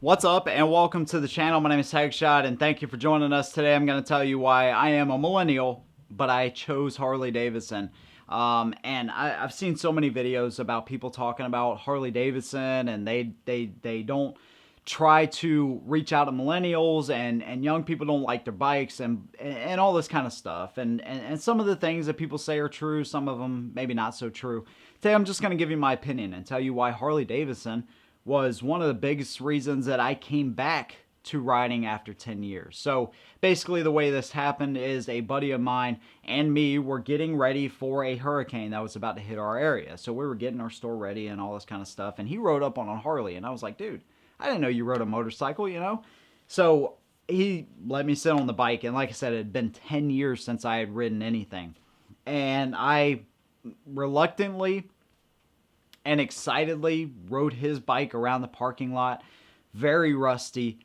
What's up and welcome to the channel. My name is Hagshot and thank you for joining us today. I'm going to tell you why I am a millennial, but I chose Harley Davidson. I've seen so many videos about people talking about Harley Davidson and they don't try to reach out to millennials and young people don't like their bikes and all this kind of stuff. And some of the things that people say are true, some of them maybe not so true. Today I'm just going to give you my opinion and tell you why Harley Davidson was one of the biggest reasons that I came back to riding after 10 years. So basically the way this happened is a buddy of mine and me were getting ready for a hurricane that was about to hit our area. So we were getting our store ready and all this kind of stuff. And he rode up on a Harley and I was like, dude, I didn't know you rode a motorcycle, you know? So he let me sit on the bike. And like I said, it had been 10 years since I had ridden anything. And I reluctantly and excitedly rode his bike around the parking lot. Very rusty,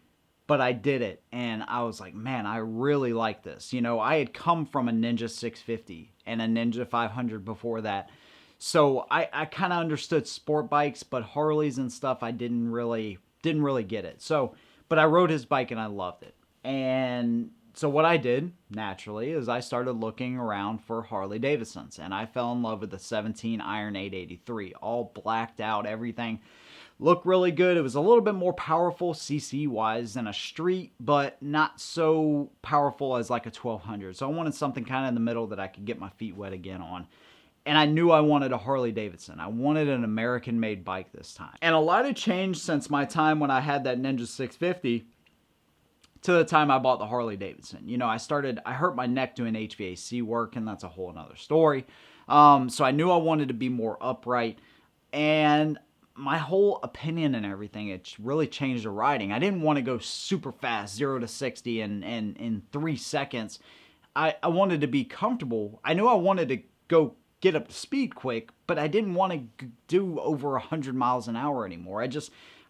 but I did it. And I was like, man, I really like this. You know, I had come from a Ninja 650 and a Ninja 500 before that. So I kind of understood sport bikes, but Harleys and stuff, I didn't really get it. So, but I rode his bike and I loved it. And so what I did, naturally, is I started looking around for Harley Davidsons. And I fell in love with the 17 Iron 883. All blacked out, everything. Looked really good. It was a little bit more powerful CC-wise than a street, but not so powerful as like a 1200. So I wanted something kind of in the middle that I could get my feet wet again on. And I knew I wanted a Harley Davidson. I wanted an American-made bike this time. And a lot had changed since my time when I had that Ninja 650 to the time I bought the Harley Davidson. You know, I hurt my neck doing HVAC work, and that's a whole another story. So I knew I wanted to be more upright, and my whole opinion and everything, it really changed the riding. I didn't want to go super fast, 0 to 60 in 3 seconds. I wanted to be comfortable. I knew I wanted to go get up to speed quick, but I didn't want to do over 100 miles an hour anymore.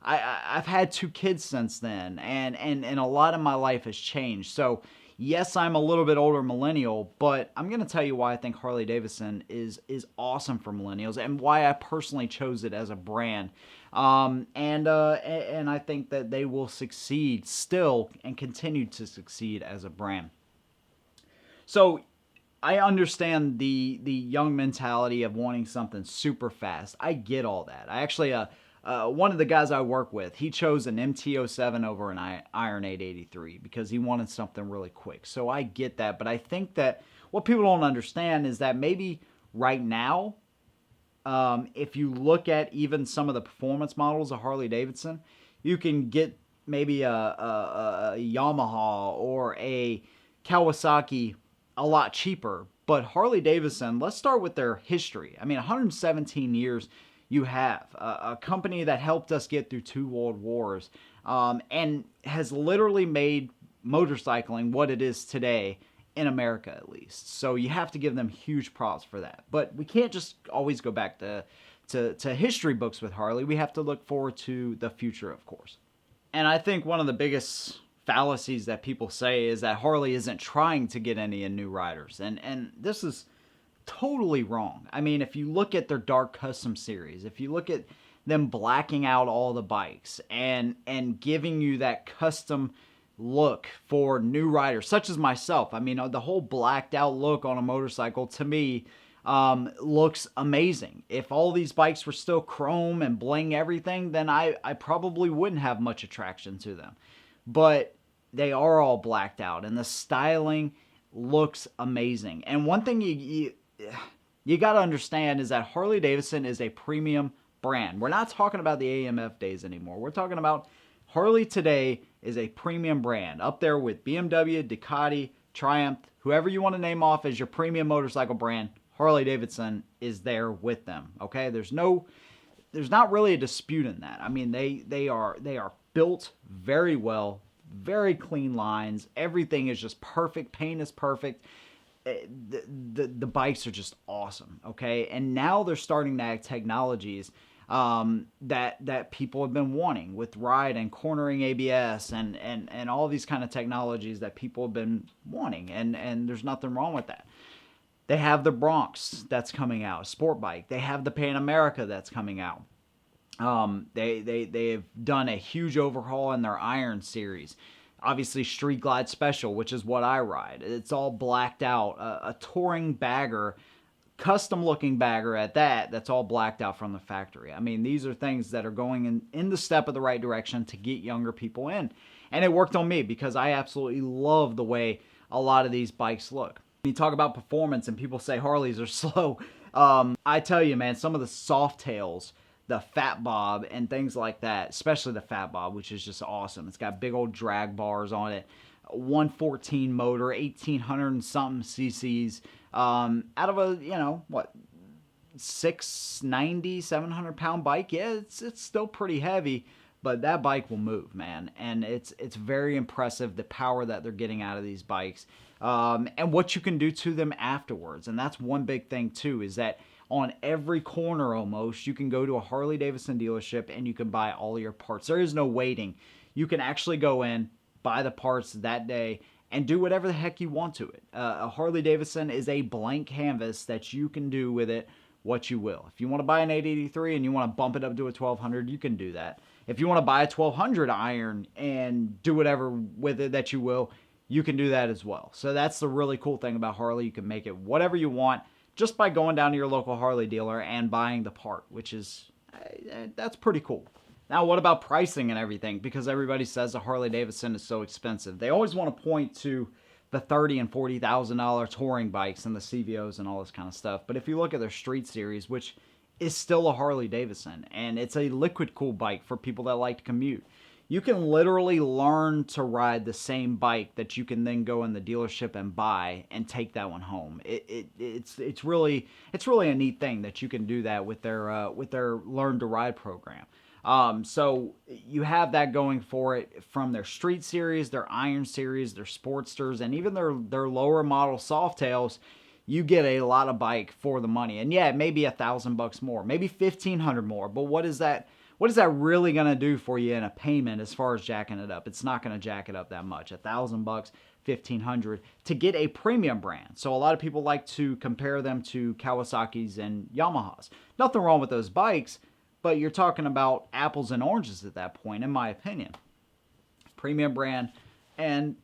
I've had 2 kids since then, and a lot of my life has changed. So yes, I'm a little bit older millennial, but I'm going to tell you why I think Harley Davidson is awesome for millennials and why I personally chose it as a brand. And I think that they will succeed still and continue to succeed as a brand. So I understand the young mentality of wanting something super fast. I get all that. I actually, one of the guys I work with, he chose an MT-07 over an Iron 883 because he wanted something really quick. So I get that, but I think that what people don't understand is that maybe right now, if you look at even some of the performance models of Harley Davidson, you can get maybe a Yamaha or a Kawasaki a lot cheaper. But Harley Davidson, let's start with their history. I mean, 117 years you have. A company that helped us get through 2 world wars and has literally made motorcycling what it is today, in America at least. So you have to give them huge props for that. But we can't just always go back to history books with Harley. We have to look forward to the future, of course. And I think one of the biggest fallacies that people say is that Harley isn't trying to get any new riders. And this is totally wrong. I mean, if you look at their Dark Custom series, if you look at them blacking out all the bikes and giving you that custom look for new riders, such as myself. I mean, the whole blacked out look on a motorcycle, to me, looks amazing. If all these bikes were still chrome and bling everything, then I probably wouldn't have much attraction to them. But they are all blacked out, and the styling looks amazing. And one thing you got to understand is that Harley Davidson is a premium brand. We're not talking about the AMF days anymore. We're talking about Harley today is a premium brand, up there with BMW, Ducati, Triumph, whoever you want to name off as your premium motorcycle brand. Harley Davidson is there with them. Okay, there's not really a dispute in that. I mean, they are built very well, very clean lines. Everything is just perfect. Paint is perfect. The bikes are just awesome. Okay, and now they're starting to add technologies that people have been wanting with ride and cornering ABS and all these kind of technologies that people have been wanting, and there's nothing wrong with that. They have the Bronx that's coming out, sport bike. They have the Pan America that's coming out. They've done a huge overhaul in their Iron series. Obviously, Street Glide Special, which is what I ride. It's all blacked out. A touring bagger, custom looking bagger at that, that's all blacked out from the factory. I mean, these are things that are going in the step of the right direction to get younger people in. And it worked on me because I absolutely love the way a lot of these bikes look. When you talk about performance and people say Harleys are slow, I tell you, man, some of the soft tails, the Fat Bob and things like that, especially the Fat Bob, which is just awesome. It's got big old drag bars on it, 114 motor, 1800 and something cc's, out of a, 690, 700 pound bike. Yeah, it's still pretty heavy, but that bike will move, man. And it's very impressive, the power that they're getting out of these bikes, and what you can do to them afterwards. And that's one big thing too, is that on every corner almost, you can go to a Harley Davidson dealership and you can buy all your parts. There is no waiting. You can actually go in, buy the parts that day, and do whatever the heck you want to it. A Harley Davidson is a blank canvas that you can do with it what you will. If you want to buy an 883 and you want to bump it up to a 1200, you can do that. If you want to buy a 1200 iron and do whatever with it that you will, you can do that as well. So that's the really cool thing about Harley. You can make it whatever you want just by going down to your local Harley dealer and buying the part, which is, that's pretty cool. Now, what about pricing and everything? Because everybody says a Harley Davidson is so expensive. They always want to point to the $30,000 and $40,000 touring bikes and the CVOs and all this kind of stuff. But if you look at their Street Series, which is still a Harley Davidson, and it's a liquid cool bike for people that like to commute, you can literally learn to ride the same bike that you can then go in the dealership and buy and take that one home. It's really a neat thing that you can do that with their Learn to Ride program. So you have that going for it from their Street Series, their Iron Series, their Sportsters, and even their lower model Softails. You get a lot of bike for the money. And yeah, maybe $1,000 more, maybe $1,500 more. But what is that really going to do for you in a payment as far as jacking it up? It's not going to jack it up that much. $1,000, $1,500 to get a premium brand. So a lot of people like to compare them to Kawasaki's and Yamahas. Nothing wrong with those bikes, but you're talking about apples and oranges at that point, in my opinion. Premium brand and,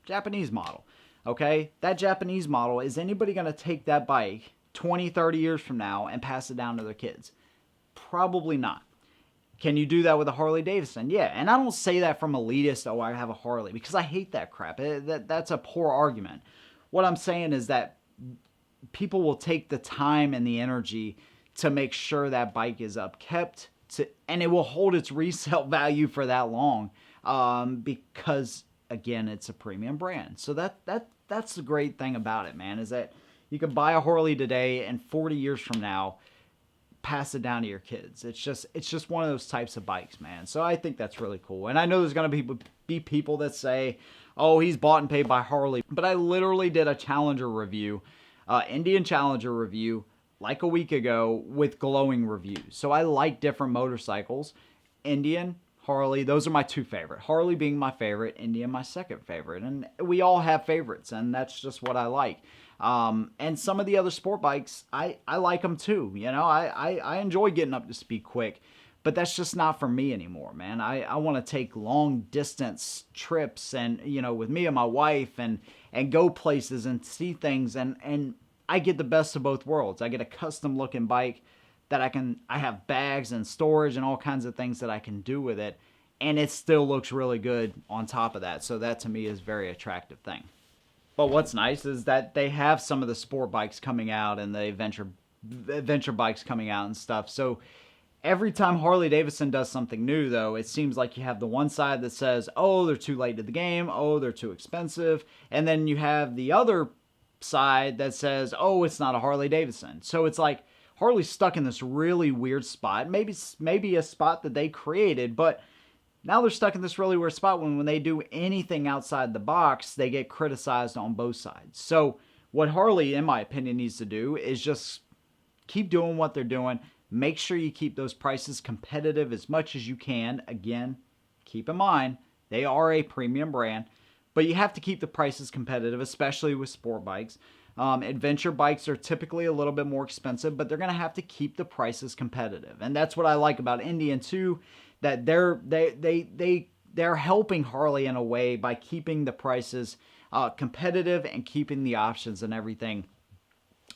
Japanese model. Okay? That Japanese model, is anybody going to take that bike 20, 30 years from now and pass it down to their kids? Probably not. Can you do that with a Harley Davidson? Yeah, and I don't say that from elitist, oh, I have a Harley, because I hate that crap. That's a poor argument. What I'm saying is that people will take the time and the energy to make sure that bike is upkept, and it will hold its resale value for that long, because, again, it's a premium brand. So that's the great thing about it, man, is that you can buy a Harley today and 40 years from now, pass it down to your kids. It's just one of those types of bikes, man. So I think that's really cool. And I know there's going to be people that say, oh, he's bought and paid by Harley. But I literally did a Challenger review, Indian Challenger review, like a week ago with glowing reviews. So I like different motorcycles. Indian, Harley, those are my two favorite. Harley being my favorite, Indian my second favorite. And we all have favorites, and that's just what I like. And some of the other sport bikes, I like them too. I enjoy getting up to speed quick, but that's just not for me anymore, man. I want to take long distance trips and, with me and my wife and go places and see things. And I get the best of both worlds. I get a custom looking bike that I have bags and storage and all kinds of things that I can do with it. And it still looks really good on top of that. So that to me is a very attractive thing. But what's nice is that they have some of the sport bikes coming out and the adventure bikes coming out and stuff. So every time Harley Davidson does something new, though, it seems like you have the one side that says, oh, they're too late to the game. Oh, they're too expensive. And then you have the other side that says, oh, it's not a Harley Davidson. So it's like Harley's stuck in this really weird spot. Maybe a spot that they created, but now they're stuck in this really weird spot when they do anything outside the box, they get criticized on both sides. So what Harley, in my opinion, needs to do is just keep doing what they're doing. Make sure you keep those prices competitive as much as you can. Again, keep in mind, they are a premium brand, but you have to keep the prices competitive, especially with sport bikes. Adventure bikes are typically a little bit more expensive, but they're going to have to keep the prices competitive. And that's what I like about Indian too, that they're helping Harley in a way by keeping the prices competitive and keeping the options and everything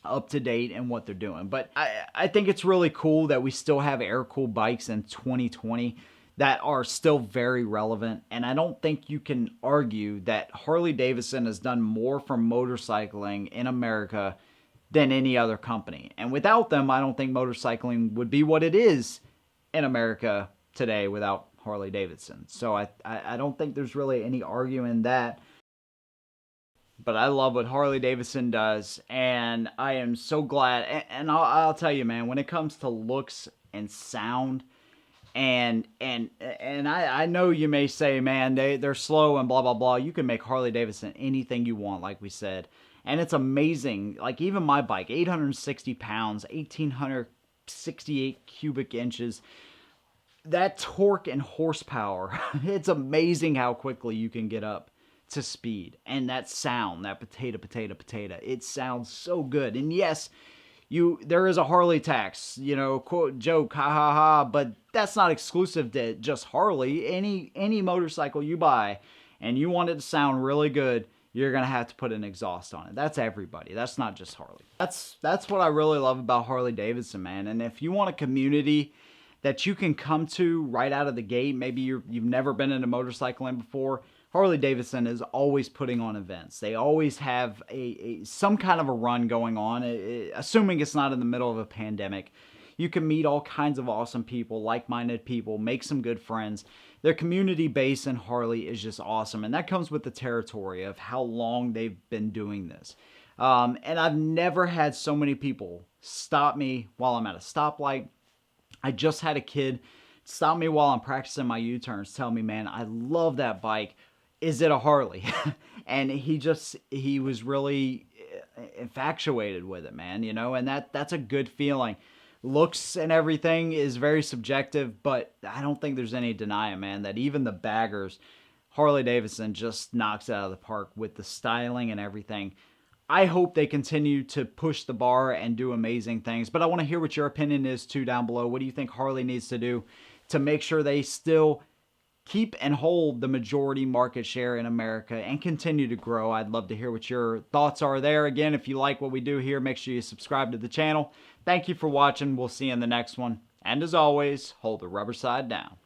up to date in what they're doing. But I think it's really cool that we still have air-cooled bikes in 2020 that are still very relevant. And I don't think you can argue that Harley Davidson has done more for motorcycling in America than any other company. And without them, I don't think motorcycling would be what it is in America today without Harley Davidson. So I don't think there's really any arguing that. But I love what Harley Davidson does, and I am so glad. And I'll tell you, man, when it comes to looks and sound, and I know you may say, man, they're slow and blah blah blah. You can make Harley Davidson anything you want, like we said, and it's amazing. Like even my bike, 860 pounds, 1,868 cubic inches. That torque and horsepower, it's amazing how quickly you can get up to speed. And that sound, that potato, it sounds so good. And yes, there is a Harley tax, quote, joke, ha ha ha, but that's not exclusive to just Harley. Any motorcycle you buy and you want it to sound really good, you're gonna have to put an exhaust on it. That's everybody. That's not just Harley. That's what I really love about Harley Davidson, man. And if you want a community that you can come to right out of the gate, maybe you've never been into motorcycling before, Harley Davidson is always putting on events. They always have some kind of a run going on, assuming it's not in the middle of a pandemic. You can meet all kinds of awesome people, like-minded people, make some good friends. Their community base in Harley is just awesome, and that comes with the territory of how long they've been doing this. And I've never had so many people stop me while I'm at a stoplight. I just had a kid stop me while I'm practicing my U-turns, tell me, man, I love that bike. Is it a Harley? And he was really infatuated with it, man, and that's a good feeling. Looks and everything is very subjective, but I don't think there's any denying, man, that even the baggers, Harley Davidson just knocks it out of the park with the styling and everything. I hope they continue to push the bar and do amazing things, but I want to hear what your opinion is too down below. What do you think Harley needs to do to make sure they still keep and hold the majority market share in America and continue to grow? I'd love to hear what your thoughts are there. Again, if you like what we do here, make sure you subscribe to the channel. Thank you for watching. We'll see you in the next one. And as always, hold the rubber side down.